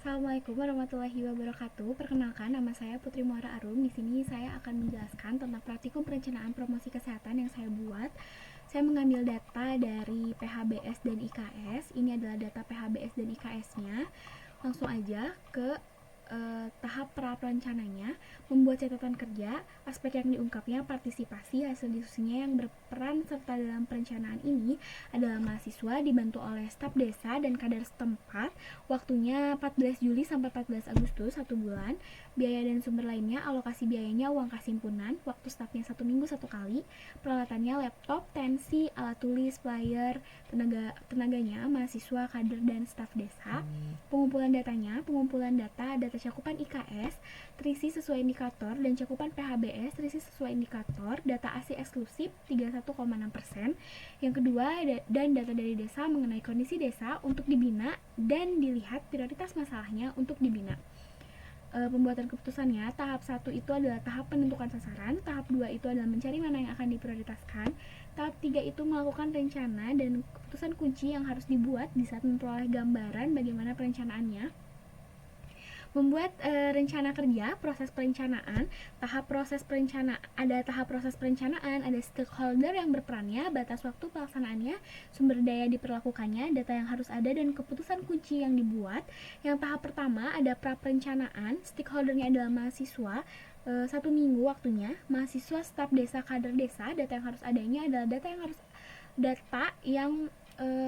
Assalamualaikum warahmatullahi wabarakatuh. Perkenalkan, nama saya Putri Muara Arum. Di sini saya akan menjelaskan tentang praktikum perencanaan promosi kesehatan yang saya buat. Saya mengambil data dari PHBS dan IKS. Ini adalah data PHBS dan IKS-nya. Langsung aja ke tahap pra-perencananya, membuat catatan kerja, aspek yang diungkapnya, partisipasi, hasil diskusinya. Yang berperan serta dalam perencanaan ini adalah mahasiswa dibantu oleh staf desa dan kader setempat. Waktunya 14 Juli sampai 14 Agustus, 1 bulan. Biaya dan sumber lainnya, alokasi biayanya uang kas himpunan, waktu stafnya 1 minggu 1 kali, peralatannya laptop, tensi, alat tulis, flyer, tenaganya, mahasiswa, kader, dan staf desa. Pengumpulan datanya, pengumpulan data cakupan IKS, terisi sesuai indikator, dan cakupan PHBS, terisi sesuai indikator, data ASI eksklusif 31,6%. Yang kedua, dan data dari desa mengenai kondisi desa untuk dibina dan dilihat prioritas masalahnya untuk dibina. Pembuatan keputusannya, tahap 1 itu adalah tahap penentukan sasaran, tahap 2 itu adalah mencari mana yang akan diprioritaskan, tahap 3 itu melakukan rencana dan keputusan kunci yang harus dibuat di saat memperoleh gambaran bagaimana perencanaannya. Membuat rencana kerja, proses perencanaan, ada tahap proses perencanaan, ada stakeholder yang berperannya, batas waktu pelaksanaannya, sumber daya diperlakukannya, data yang harus ada, dan keputusan kunci yang dibuat. Yang tahap pertama ada pra-perencanaan, stakeholdernya adalah mahasiswa, 1 minggu waktunya, mahasiswa, staf desa, kader desa. Data yang harus adanya adalah data yang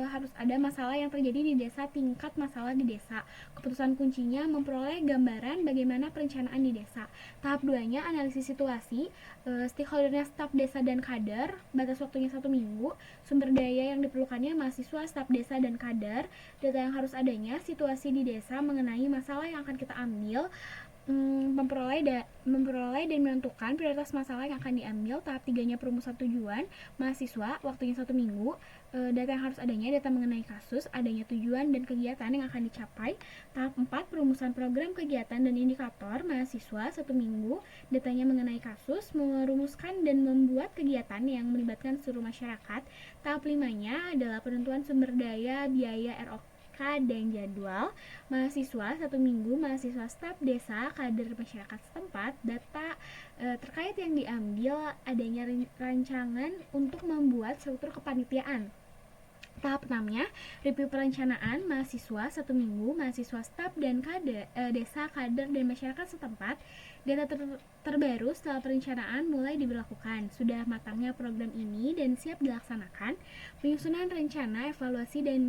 harus ada masalah yang terjadi di desa, tingkat masalah di desa. Keputusan kuncinya memperoleh gambaran bagaimana perencanaan di desa. Tahap 2-nya analisis situasi, stakeholdernya staf desa dan kader, batas waktunya 1 minggu, sumber daya yang diperlukannya mahasiswa, staf desa dan kader. Data yang harus adanya, situasi di desa mengenai masalah yang akan kita ambil, memperoleh dan menentukan prioritas masalah yang akan diambil. Tahap 3-nya perumusan tujuan, mahasiswa, waktunya 1 minggu. Data yang harus adanya, data mengenai kasus, adanya tujuan dan kegiatan yang akan dicapai. Tahap 4, perumusan program kegiatan dan indikator, mahasiswa, 1 minggu. Datanya mengenai kasus, merumuskan dan membuat kegiatan yang melibatkan seluruh masyarakat. Tahap 5-nya adalah penentuan sumber daya, biaya, ROK, dan jadwal. Mahasiswa 1 minggu, mahasiswa, staf desa, kader masyarakat setempat. Data terkait yang diambil, adanya rancangan untuk membuat struktur kepanitiaan. Tahap 6-nya review perencanaan, mahasiswa 1 minggu, mahasiswa, staf dan kader desa, kader dan masyarakat setempat. Data terbaru setelah perencanaan mulai diberlakukan. Sudah matangnya program ini dan siap dilaksanakan. Penyusunan rencana, evaluasi dan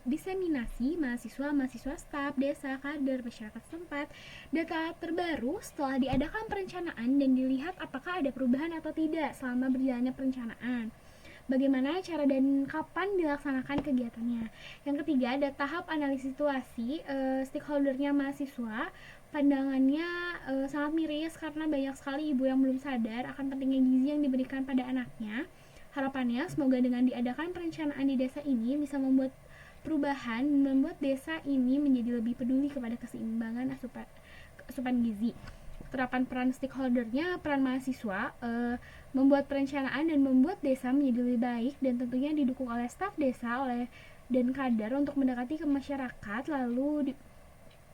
diseminasi, mahasiswa, staf desa, kader masyarakat setempat. Data terbaru setelah diadakan perencanaan dan dilihat apakah ada perubahan atau tidak selama berjalannya perencanaan. Bagaimana cara dan kapan dilaksanakan kegiatannya. Yang ketiga ada tahap analisis situasi, stakeholdernya mahasiswa. Pandangannya sangat miris karena banyak sekali ibu yang belum sadar akan pentingnya gizi yang diberikan pada anaknya. Harapannya semoga dengan diadakan perencanaan di desa ini bisa membuat perubahan, membuat desa ini menjadi lebih peduli kepada keseimbangan asupan gizi. Terapan peran stakeholdernya, peran mahasiswa, membuat perencanaan dan membuat desa menjadi lebih baik, dan tentunya didukung oleh staf desa dan kader untuk mendekati ke masyarakat, lalu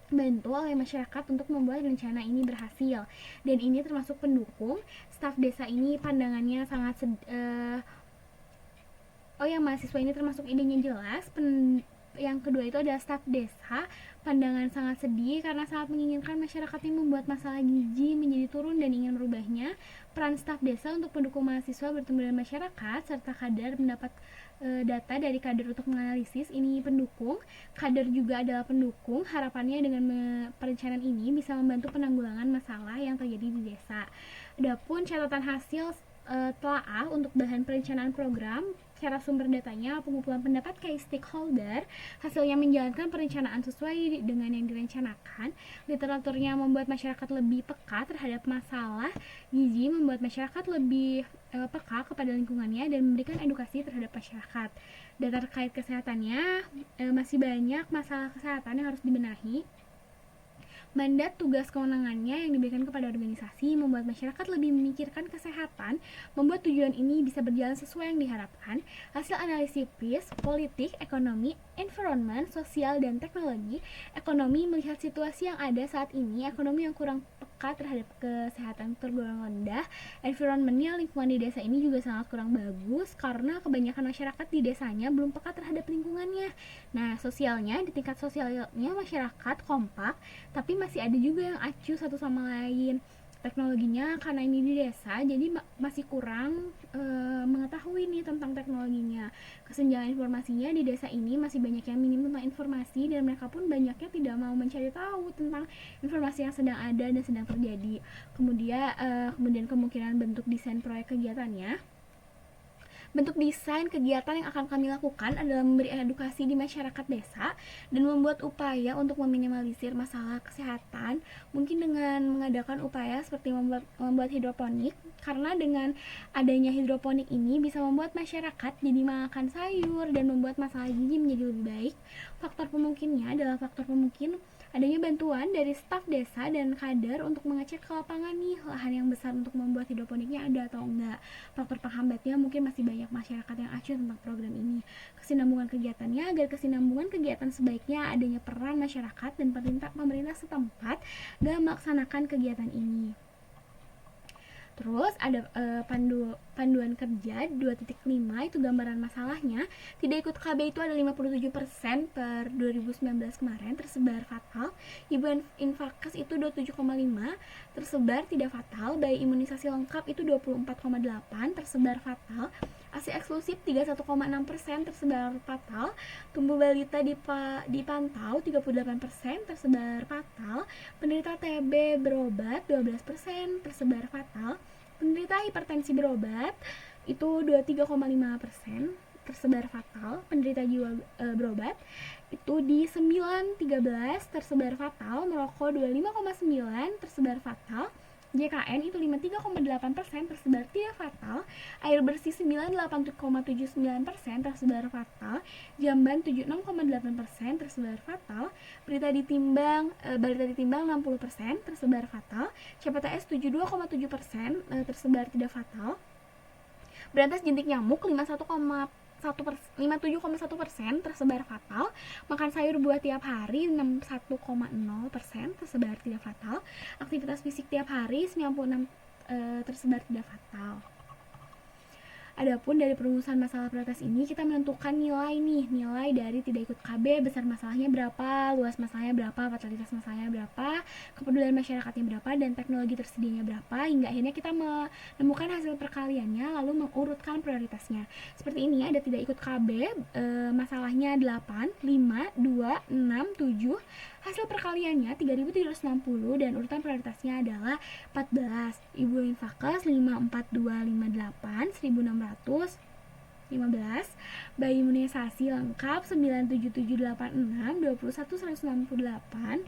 dibantu oleh masyarakat untuk membuat rencana ini berhasil. Dan ini termasuk pendukung. Staf desa ini pandangannya sangat mahasiswa ini termasuk idenya jelas. Yang kedua itu adalah staf desa, pandangan sangat sedih karena sangat menginginkan masyarakatnya membuat masalah gizi menjadi turun dan ingin merubahnya. Peran staf desa untuk mendukung mahasiswa bertemu dengan masyarakat serta kader mendapat data dari kader untuk menganalisis. Ini pendukung. Kader juga adalah pendukung. Harapannya dengan perencanaan ini bisa membantu penanggulangan masalah yang terjadi di desa. Adapun catatan hasil telaah untuk bahan perencanaan program, cara sumber datanya, pengumpulan pendapat key stakeholder, hasilnya menjalankan perencanaan sesuai dengan yang direncanakan, literaturnya membuat masyarakat lebih peka terhadap masalah gizi, membuat masyarakat lebih peka kepada lingkungannya dan memberikan edukasi terhadap masyarakat. Data terkait kesehatannya, masih banyak masalah kesehatan yang harus dibenahi. Mandat tugas kewenangannya yang diberikan kepada organisasi membuat masyarakat lebih memikirkan kesehatan, membuat tujuan ini bisa berjalan sesuai yang diharapkan. Hasil analisis politik, ekonomi, environment, sosial, dan teknologi. Ekonomi melihat situasi yang ada saat ini, ekonomi yang kurang peka terhadap kesehatan tergolong rendah. Environmentnya, lingkungan di desa ini juga sangat kurang bagus karena kebanyakan masyarakat di desanya belum peka terhadap lingkungannya. Nah, sosialnya, di tingkat sosialnya masyarakat kompak, tapi masih ada juga yang acuh satu sama lain. Teknologinya karena ini di desa jadi masih kurang mengetahui nih tentang teknologinya. Kesenjangan informasinya di desa ini masih banyak yang minim tentang informasi dan mereka pun banyaknya tidak mau mencari tahu tentang informasi yang sedang ada dan sedang terjadi. Kemudian kemungkinan bentuk desain proyek kegiatannya. Bentuk desain kegiatan yang akan kami lakukan adalah memberi edukasi di masyarakat desa dan membuat upaya untuk meminimalisir masalah kesehatan, mungkin dengan mengadakan upaya seperti membuat hidroponik, karena dengan adanya hidroponik ini bisa membuat masyarakat jadi makan sayur dan membuat masalah gizi menjadi lebih baik. Faktor pemungkinnya adalah faktor pemungkin adanya bantuan dari staf desa dan kader untuk mengecek ke lapangan nih lahan yang besar untuk membuat hidroponiknya ada atau enggak. Faktor penghambatnya mungkin masih banyak masyarakat yang acuh tentang program ini. Kesinambungan kegiatannya, agar kesinambungan kegiatan sebaiknya adanya peran masyarakat dan pemerintah setempat dalam melaksanakan kegiatan ini. Terus ada panduan kerja 2.5 itu gambaran masalahnya. Tidak ikut KB itu ada 57% per 2019 kemarin tersebar fatal. Ibu infakes itu 27,5 tersebar tidak fatal. Bayi imunisasi lengkap itu 24,8 tersebar fatal. ASI eksklusif 31,6% tersebar fatal. Tumbuh balita dipantau 38% tersebar fatal. Penderita TB berobat 12% tersebar fatal. Penderita hipertensi berobat itu 23,5% tersebar fatal. Penderita jiwa berobat itu di 9,13 tersebar fatal. Merokok 25,9 tersebar fatal. JKN itu 53,8% tersebar tidak fatal. Air bersih 98,79% tersebar fatal. Jamban 76,8% tersebar fatal. Balita ditimbang 60% tersebar fatal. CPTS 72,7% tersebar tidak fatal. Berantas jentik nyamuk 57,1% tersebar fatal. Makan sayur buah tiap hari 61,0% tersebar tidak fatal. Aktivitas fisik tiap hari 96 tersebar tidak fatal. Adapun dari perumusan masalah prioritas ini kita menentukan nilai dari tidak ikut KB, besar masalahnya berapa, luas masalahnya berapa, fatalitas masalahnya berapa, kepedulian masyarakatnya berapa, dan teknologi tersedianya berapa, hingga akhirnya kita menemukan hasil perkaliannya lalu mengurutkan prioritasnya. Seperti ini ada tidak ikut KB, masalahnya 8, 5, 2, 6, 7, hasil perkaliannya 3.360 dan urutan prioritasnya adalah 14. Ibu infakes 54258 1615. Bayi imunisasi lengkap 97786 21168.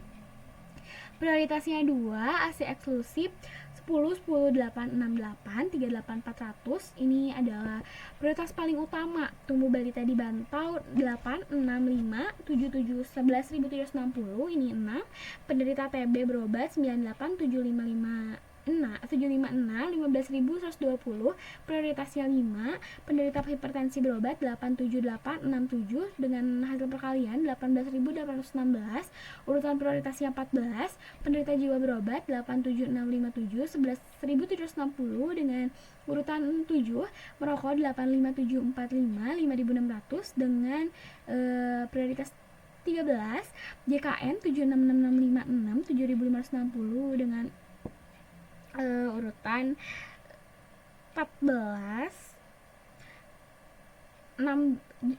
Prioritasnya 2, ASI eksklusif 10 10 8 68 38 400. Ini adalah prioritas paling utama. Tumbuh balita dibantau 8 65 77 11.360 ini 6. Penderita TB berobat 98 755 15.120. Prioritasnya 5. Penderita hipertensi berobat 87867 dengan hasil perkalian 18.816. Urutan prioritasnya 14. Penderita jiwa berobat 87657 11.760 dengan urutan 7. Merokok 85745 5.600 dengan prioritas 13. JKN 766656 7.560 dengan urutan 14. 6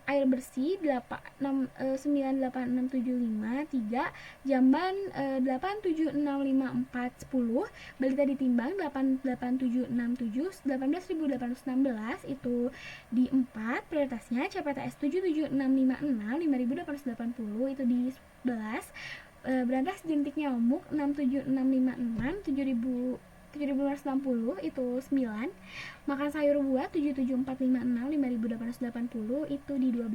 air bersih 98675 3. Jamban 876540. Balita ditimbang 88767 18.816 itu di 4. Prioritasnya CPTS 77656 5880 itu di 11. Berantas jentik nyamuk 67656 7.560 itu 9. Makan sayur buah 77456 5.880 itu di 12.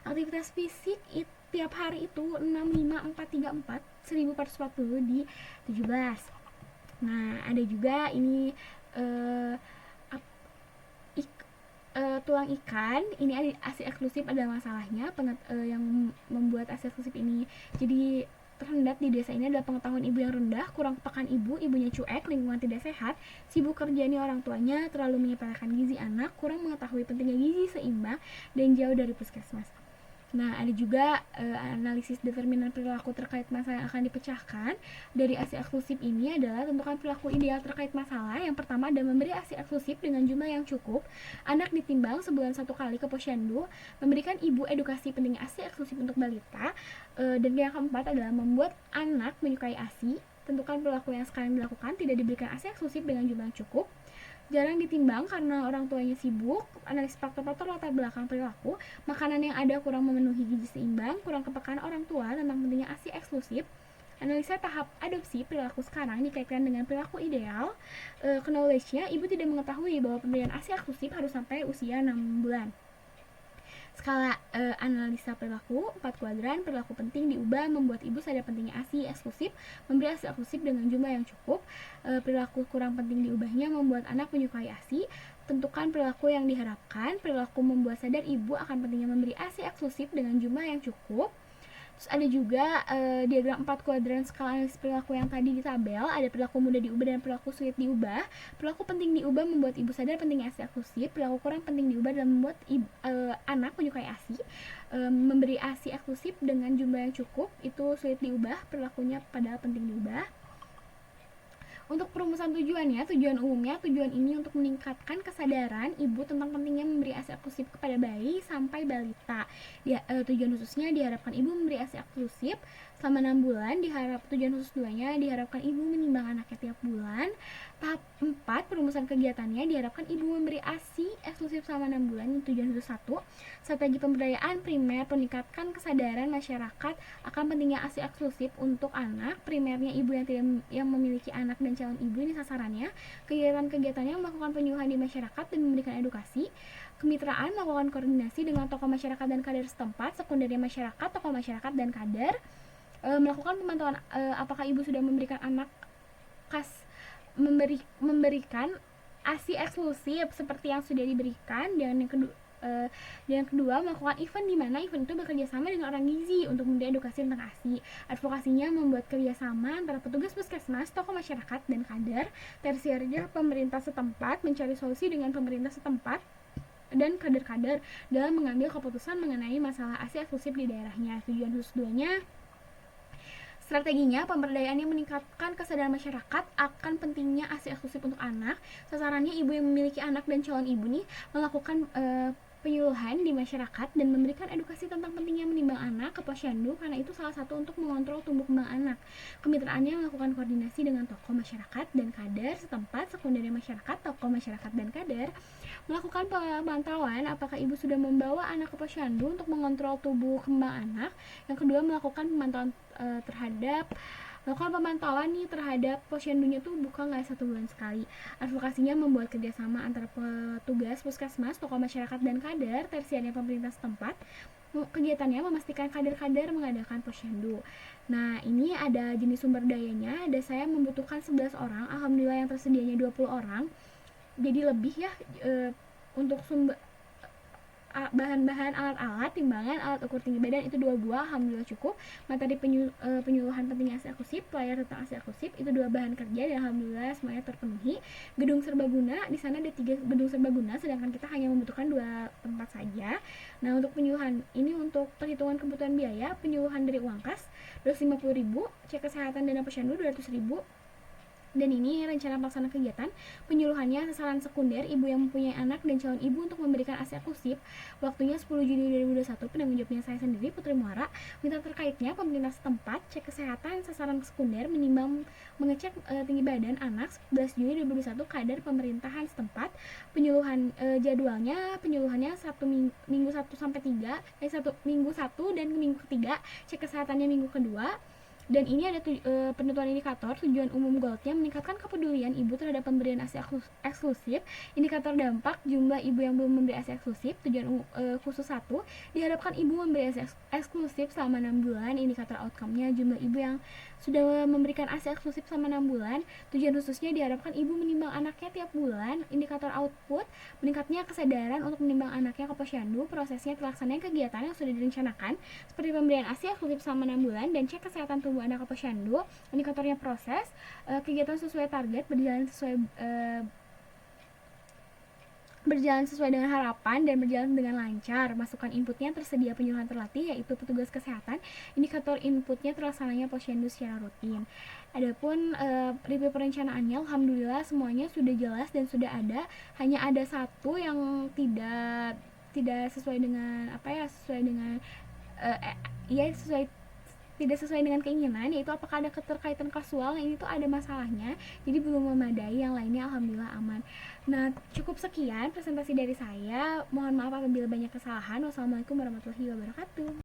Aktivitas fisik tiap hari itu 65434 1440 di 17. Nah, ada juga ini tulang ikan ini ASI eksklusif ada masalahnya. Yang membuat ASI eksklusif ini jadi terhendak di desa ini adalah pengetahuan ibu yang rendah, kurang kepekaan ibu, ibunya cuek, lingkungan tidak sehat, sibuk kerja nih orang tuanya, terlalu menyepelekan gizi anak, kurang mengetahui pentingnya gizi seimbang, dan jauh dari puskesmas. Nah, ada juga analisis determinan perilaku terkait masalah yang akan dipecahkan. Dari ASI eksklusif ini adalah tentukan perilaku ideal terkait masalah. Yang pertama adalah memberi ASI eksklusif dengan jumlah yang cukup. Anak ditimbang sebulan 1 kali ke posyandu. Memberikan ibu edukasi pentingnya ASI eksklusif untuk balita. Dan yang keempat adalah membuat anak menyukai ASI. Tentukan perilaku yang sekarang dilakukan, tidak diberikan ASI eksklusif dengan jumlah yang cukup. Jarang ditimbang karena orang tuanya sibuk. Analisis faktor-faktor latar belakang perilaku. Makanan yang ada kurang memenuhi gizi seimbang, kurang kepekaan orang tua tentang pentingnya ASI eksklusif. Analisa tahap adopsi perilaku sekarang dikaitkan dengan perilaku ideal. Knowledge-nya, ibu tidak mengetahui bahwa pemberian ASI eksklusif harus sampai usia 6 bulan. Skala analisa perilaku 4 kuadran. Perilaku penting diubah, membuat ibu sadar pentingnya ASI eksklusif, memberi ASI eksklusif dengan jumlah yang cukup. Perilaku kurang penting diubahnya, membuat anak menyukai ASI. Tentukan perilaku yang diharapkan. Perilaku membuat sadar ibu akan pentingnya memberi ASI eksklusif dengan jumlah yang cukup. Terus ada juga diagram 4 kuadran skala analisis perilaku yang tadi di tabel. Ada perilaku mudah diubah dan perilaku sulit diubah. Perilaku penting diubah membuat ibu sadar pentingnya ASI eksklusif. Perilaku kurang penting diubah dan membuat anak menyukai ASI. Memberi ASI eksklusif dengan jumlah yang cukup itu sulit diubah. Perilakunya padahal penting diubah. Untuk perumusan tujuannya, tujuan umumnya, tujuan ini untuk meningkatkan kesadaran ibu tentang pentingnya memberi ASI eksklusif kepada bayi sampai balita. Tujuan khususnya diharapkan ibu memberi ASI eksklusif selama 6 bulan. Tujuan khusus 2-nya diharapkan ibu menimbang anaknya tiap bulan. Tahap 4, perumusan kegiatannya diharapkan ibu memberi ASI eksklusif selama 6 bulan. Tujuan khusus 1, strategi pemberdayaan primer, meningkatkan kesadaran masyarakat akan pentingnya ASI eksklusif untuk anak. Primernya ibu yang memiliki anak dan calon ibu, ini sasarannya. Kegiatan-kegiatannya melakukan penyuluhan di masyarakat dan memberikan edukasi. Kemitraan, melakukan koordinasi dengan tokoh masyarakat dan kader setempat. Sekundernya masyarakat, tokoh masyarakat dan kader. Melakukan pemantauan apakah ibu sudah memberikan anak memberikan ASI eksklusif seperti yang sudah diberikan. Dan yang kedua melakukan event di mana event itu bekerja sama dengan orang gizi untuk memberi edukasi tentang ASI. Advokasinya membuat kerjasama antara petugas puskesmas, tokoh masyarakat dan kader. Tersiernya pemerintah setempat, mencari solusi dengan pemerintah setempat dan kader-kader dalam mengambil keputusan mengenai masalah ASI eksklusif di daerahnya. Tujuan khusus 2-nya, strateginya pemberdayaan yang meningkatkan kesadaran masyarakat akan pentingnya ASI eksklusif untuk anak. Sasarannya ibu yang memiliki anak dan calon ibu nih melakukan penyuluhan di masyarakat dan memberikan edukasi tentang pentingnya menimbang anak ke posyandu karena itu salah satu untuk mengontrol tumbuh kembang anak. Kemitraannya melakukan koordinasi dengan tokoh masyarakat dan kader setempat. Sekundernya masyarakat, tokoh masyarakat dan kader. Melakukan pemantauan apakah ibu sudah membawa anak ke posyandu untuk mengontrol tumbuh kembang anak. Yang kedua melakukan pemantauan terhadap posyandunya tuh buka nggak 1 bulan sekali. Advokasinya membuat kerjasama antara petugas puskesmas, tokoh masyarakat dan kader. Tersiernya pemerintah setempat. Kegiatannya memastikan kader-kader mengadakan posyandu. Nah, ini ada jenis sumber dayanya. Ada saya membutuhkan 11 orang. Alhamdulillah yang tersedianya 20 orang. Jadi lebih ya untuk bahan-bahan alat-alat, timbangan, alat ukur tinggi badan itu 2 buah, alhamdulillah cukup. Materi penyuluhan pentingnya ASI eksklusif, layar tentang ASI eksklusif itu 2 bahan kerja dan alhamdulillah semuanya terpenuhi. Gedung serbaguna, di sana ada 3 gedung serbaguna sedangkan kita hanya membutuhkan 2 tempat saja. Nah, untuk penyuluhan ini untuk perhitungan kebutuhan biaya, penyuluhan dari uang kas 250.000, cek kesehatan dana posyandu 200.000. Dan ini rencana pelaksana kegiatan. Penyuluhannya sasaran sekunder ibu yang mempunyai anak dan calon ibu untuk memberikan ASI eksklusif. Waktunya 10 Juni 2021. Penanggung jawabnya saya sendiri, Putri Muara. Mitra terkaitnya pemerintah setempat, cek kesehatan sasaran sekunder, menimbang mengecek tinggi badan anak 11 Juni 2021, kader pemerintahan setempat. Penyuluhan penyuluhannya minggu 1 sampai 3, minggu 1 dan minggu ketiga. Cek kesehatannya minggu kedua. Dan ini ada penentuan indikator. Tujuan umum goalnya meningkatkan kepedulian ibu terhadap pemberian ASI eksklusif. Indikator dampak jumlah ibu yang belum memberi ASI eksklusif. Tujuan khusus 1, diharapkan ibu memberi ASI eksklusif selama 6 bulan. Indikator outcome-nya jumlah ibu yang sudah memberikan ASI eksklusif selama 6 bulan. Tujuan khususnya diharapkan ibu menimbang anaknya tiap bulan. Indikator output, meningkatnya kesadaran untuk menimbang anaknya ke posyandu. Prosesnya terlaksananya kegiatan yang sudah direncanakan seperti pemberian ASI eksklusif selama 6 bulan dan cek kesehatan tubuh anak ke posyandu. Indikatornya proses, kegiatan sesuai target, berjalan sesuai dengan harapan dan berjalan dengan lancar. Masukan inputnya tersedia penyuluhan terlatih yaitu petugas kesehatan. Indikator inputnya terlaksananya posyandu secara rutin. Adapun review perencanaannya, alhamdulillah semuanya sudah jelas dan sudah ada. Hanya ada satu yang tidak sesuai dengan tidak sesuai dengan keinginan, yaitu apakah ada keterkaitan kasual. Ini tuh ada masalahnya, jadi belum memadai. Yang lainnya alhamdulillah aman. Nah, cukup sekian presentasi dari saya. Mohon maaf apabila banyak kesalahan. Wassalamualaikum warahmatullahi wabarakatuh.